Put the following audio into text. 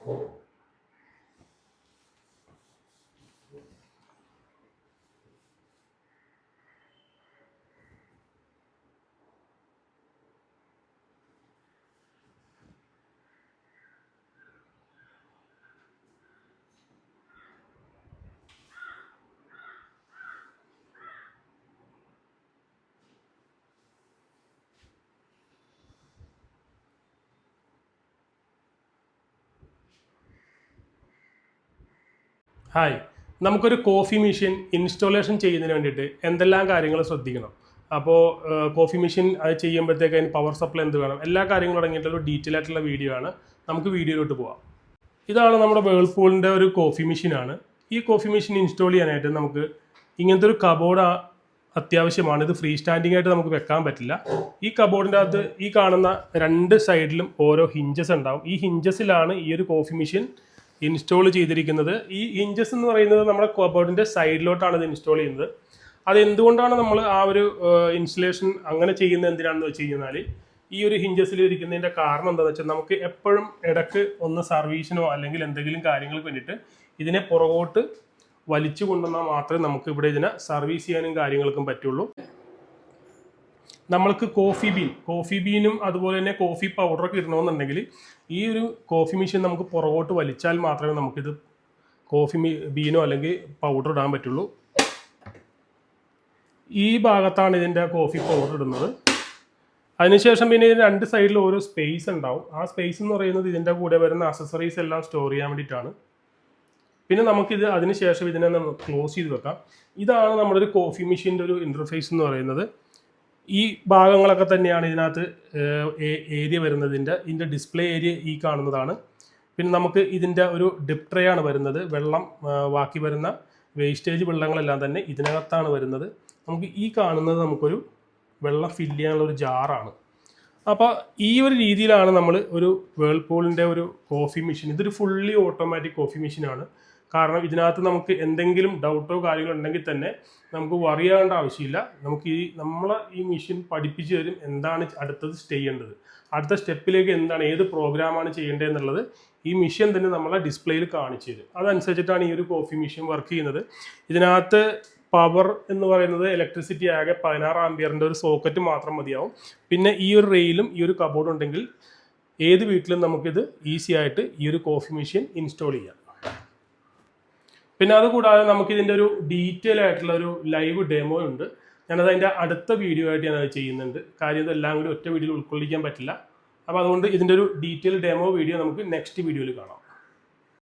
Hi, നമുക്കൊരു coffee machine installation ചെയ്യുന്നതിന് വേണ്ടിയിട്ട് എന്തെല്ലാം കാര്യങ്ങൾ ശ്രദ്ധിക്കണം. അപ്പോൾ കോഫി മെഷീൻ അത് ചെയ്യുമ്പോഴത്തേക്ക് അതിന് പവർ സപ്ലൈ എന്ത് വേണം, എല്ലാ കാര്യങ്ങളും അടങ്ങിയിട്ടുള്ള ഡീറ്റെയിൽ ആയിട്ടുള്ള വീഡിയോ ആണ്. നമുക്ക് വീഡിയോയിലോട്ട് പോവാം. ഇതാണ് നമ്മുടെ വേൾപൂളിൻ്റെ ഒരു കോഫി മെഷീനാണ്. ഈ കോഫി മെഷീൻ ഇൻസ്റ്റാൾ ചെയ്യാനായിട്ട് നമുക്ക് ഇങ്ങനത്തെ ഒരു കബോർഡ് അത്യാവശ്യമാണ്. ഇത് ഫ്രീ സ്റ്റാൻഡിംഗ് ആയിട്ട് നമുക്ക് വെക്കാൻ പറ്റില്ല. ഈ കബോർഡിൻ്റെ അകത്ത് ഈ കാണുന്ന രണ്ട് സൈഡിലും ഓരോ ഹിഞ്ചസ് ഉണ്ടാവും. ഈ ഹിഞ്ചസിലാണ് ഈ ഒരു കോഫി മെഷീൻ ഇൻസ്റ്റാൾ ചെയ്തിരിക്കുന്നത്. ഈ ഹിഞ്ചസ് എന്ന് പറയുന്നത് നമ്മുടെ കബോർഡിൻ്റെ സൈഡിലോട്ടാണ് ഇത് ഇൻസ്റ്റാൾ ചെയ്യുന്നത്. അത് എന്തുകൊണ്ടാണ് നമ്മൾ ആ ഒരു ഇൻസ്റ്റലേഷൻ അങ്ങനെ ചെയ്യുന്നത് എന്തിനാണെന്ന് വെച്ച് കഴിഞ്ഞാൽ, ഈ ഒരു ഹിഞ്ചസിൽ ഇരിക്കുന്നതിൻ്റെ കാരണം എന്താണെന്ന് വെച്ചാൽ, നമുക്ക് എപ്പോഴും ഇടയ്ക്ക് ഒന്ന് സർവീസിനോ അല്ലെങ്കിൽ എന്തെങ്കിലും കാര്യങ്ങൾക്ക് വേണ്ടിയിട്ട് ഇതിനെ പുറകോട്ട് വലിച്ചു കൊണ്ടുവന്നാൽ മാത്രമേ നമുക്ക് ഇവിടെ ഇതിനെ സർവീസ് ചെയ്യാനും കാര്യങ്ങൾക്കും പറ്റുള്ളൂ. നമ്മൾക്ക് കോഫി ബീനും അതുപോലെ തന്നെ കോഫി പൗഡറൊക്കെ ഇടണമെന്നുണ്ടെങ്കിൽ ഈ ഒരു കോഫി മെഷീൻ നമുക്ക് പുറകോട്ട് വലിച്ചാൽ മാത്രമേ നമുക്കിത് കോഫി ബീനോ അല്ലെങ്കിൽ പൗഡർ ഇടാൻ പറ്റുള്ളൂ. ഈ ഭാഗത്താണ് ഇതിൻ്റെ കോഫി പൗഡർ ഇടുന്നത്. അതിനുശേഷം പിന്നെ ഇതിന് രണ്ട് സൈഡിൽ ഓരോ സ്പേസ് ഉണ്ടാവും. ആ സ്പേസ് എന്ന് പറയുന്നത് ഇതിൻ്റെ കൂടെ വരുന്ന അക്സസറീസ് എല്ലാം സ്റ്റോർ ചെയ്യാൻ വേണ്ടിയിട്ടാണ്. പിന്നെ നമുക്കിത് അതിനുശേഷം ഇതിനെ ക്ലോസ് ചെയ്ത് വെക്കാം. ഇതാണ് നമ്മുടെ ഒരു കോഫി മെഷീൻ്റെ ഒരു ഇൻ്റർഫേസ് എന്ന് പറയുന്നത്. ഈ ഭാഗങ്ങളൊക്കെ തന്നെയാണ് ഇതിനകത്ത് ഏരിയ വരുന്നതിൻ്റെ. ഇതിൻ്റെ ഡിസ്പ്ലേ ഏരിയ ഈ കാണുന്നതാണ്. പിന്നെ നമുക്ക് ഇതിൻ്റെ ഒരു ഡിപ് ട്രേ ആണ് വരുന്നത്. വെള്ളം ബാക്കി വരുന്ന വേസ്റ്റേജ് വെള്ളങ്ങളെല്ലാം തന്നെ ഇതിനകത്താണ് വരുന്നത്. നമുക്ക് ഈ കാണുന്നത് നമുക്കൊരു വെള്ളം ഫില്ല് ചെയ്യാനുള്ള ഒരു ജാറാണ്. അപ്പോൾ ഈ ഒരു രീതിയിലാണ് നമ്മൾ ഒരു വേൾപൂളിൻ്റെ ഒരു കോഫി മെഷീൻ, ഇതൊരു ഫുള്ളി ഓട്ടോമാറ്റിക് കോഫി മെഷീനാണ്. കാരണം ഇതിനകത്ത് നമുക്ക് എന്തെങ്കിലും ഡൗട്ടോ കാര്യങ്ങളോ ഉണ്ടെങ്കിൽ തന്നെ നമുക്ക് വറിയാവേണ്ട ആവശ്യമില്ല. നമുക്ക് നമ്മളെ ഈ മെഷീൻ പഠിപ്പിച്ചു തരും എന്താണ് അടുത്തത് ചെയ്യേണ്ടത്, അടുത്ത സ്റ്റെപ്പിലേക്ക് എന്താണ്, ഏത് പ്രോഗ്രാമാണ് ചെയ്യേണ്ടത് എന്നുള്ളത് ഈ മെഷീൻ തന്നെ നമ്മളെ ഡിസ്പ്ലേയിൽ കാണിച്ചു തരും. അതനുസരിച്ചിട്ടാണ് ഈ ഒരു കോഫി മെഷീൻ വർക്ക് ചെയ്യുന്നത്. ഇതിനകത്ത് പവർ എന്ന് പറയുന്നത് ഇലക്ട്രിസിറ്റി ആകെ 16 ആംപിയറിൻ്റെ ഒരു സോക്കറ്റ് മാത്രം മതിയാവും. പിന്നെ ഈ ഒരു റെയിലും ഈ ഒരു കബോർഡ് ഉണ്ടെങ്കിൽ ഏത് വീട്ടിലും നമുക്കിത് ഈസി ആയിട്ട് ഈ ഒരു കോഫി മെഷീൻ ഇൻസ്റ്റാൾ ചെയ്യാം. പിന്നെ അതുകൂടാതെ നമുക്കിതിൻ്റെ ഒരു ഡീറ്റെയിൽ ആയിട്ടുള്ള ഒരു ലൈവ് ഡെമോ ഉണ്ട്. ഞാനത് അതിൻ്റെ അടുത്ത വീഡിയോ ആയിട്ട് ഞാനത് ചെയ്യുന്നുണ്ട്. കാര്യം ഇതെല്ലാം കൂടി ഒറ്റ വീഡിയോയിൽ ഉൾക്കൊള്ളിക്കാൻ പറ്റില്ല. അപ്പോൾ അതുകൊണ്ട് ഇതിൻ്റെ ഒരു ഡീറ്റെയിൽ ഡെമോ വീഡിയോ നമുക്ക് നെക്സ്റ്റ് വീഡിയോയിൽ കാണാം.